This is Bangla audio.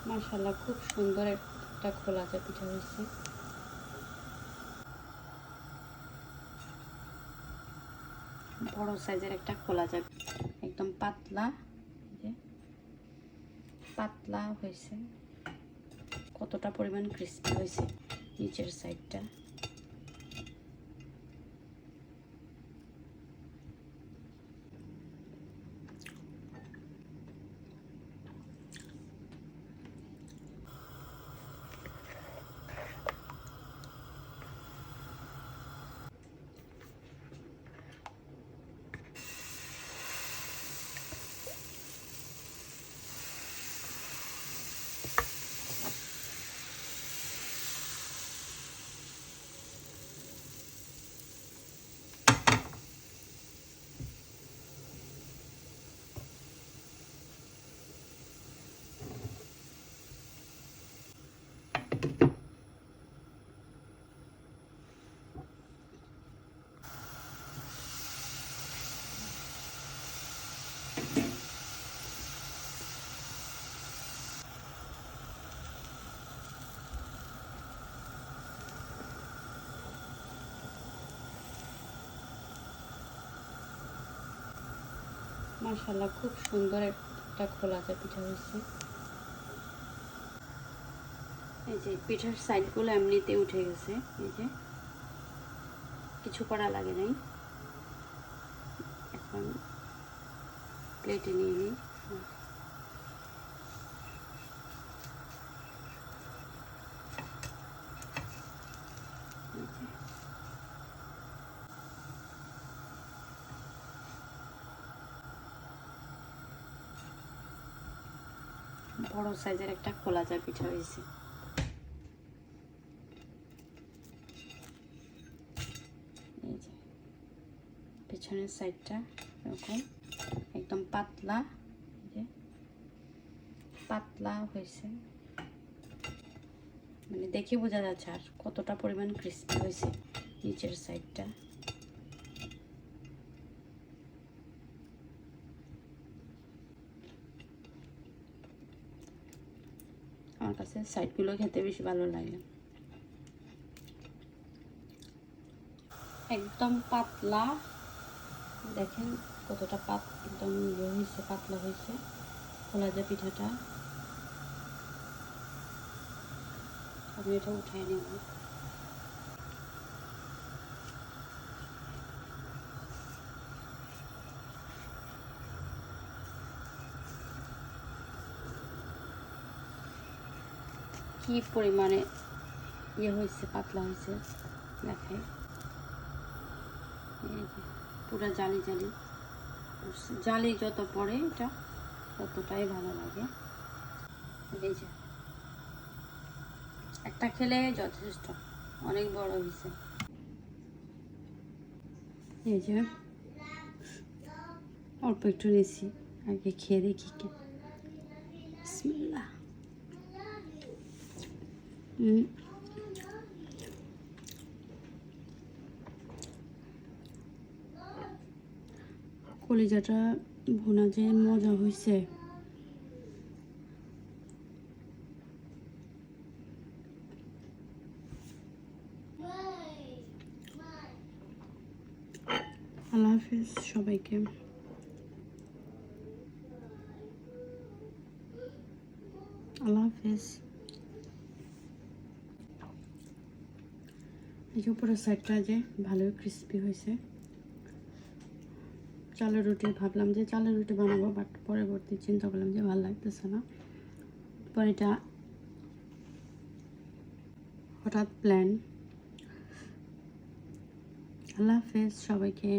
মাশাআল্লাহ, খুব সুন্দর একটা খোলা চা পিঠা হয়েছে। বড় সাইজের একটা খোলা চা, একদম পাতলা পাতলা হয়েছে। কতটা পরিমাণ ক্রিস্পি হয়েছে নিচের সাইডটা। মাশাআল্লাহ, খুব সুন্দর একটা খোলা চা পিঠা হয়েছে। এই যে পিঠার সাইডগুলো এমনিতে উঠে গেছে, এই যে কিছু করা লাগে নাই। এখন প্লেটে নিয়ে নিই। বড় সাইজের একটা খোলা চা পিঠা হয়েছে। এই যে পেছনের সাইডটা এরকম একদম পাতলা, যে পাতলা হয়েছে, মানে দেখে বোঝা যাচ্ছে আর কতটা পরিমাণ ক্রিস্পি হয়েছে নিচের সাইডটা। আমার কাছে সাইডগুলো খেতে বেশি ভালো লাগে। একদম পাতলা, দেখেন কতটা একদম হয়েছে, পাতলা হয়েছে খোলা চা পিঠাটা। আমি এটা উঠাই নেব। কি পরিমাণে হয়েছে, পাতলা হয়েছে দেখাই। এই যে পুরা জালি জালি, জালি যত পড়ে এটা ততটাই ভালো লাগে। এই যে একটা খেলে যথেষ্ট, অনেক বড় হয়েছে। এই যে অল্প একটু নিয়েছি, আগে খেয়ে দেখি। বিসমিল্লাহ। কলিজাটা ভুনা যে মজা হয়েছে। আল্লাহ হাফেজ সবাইকে। আল্লাহ হাফেজ। এই যে উপরের সাইডটা যে ভালোই ক্রিস্পি হয়েছে। চালের রুটি ভাবলাম যে চালের রুটি বানাবো, বাট পরবর্তী চিন্তা করলাম যে ভালো লাগতেছে না। পরে এটা হঠাৎ প্ল্যান। আল্লাহ হাফেজ সবাইকে।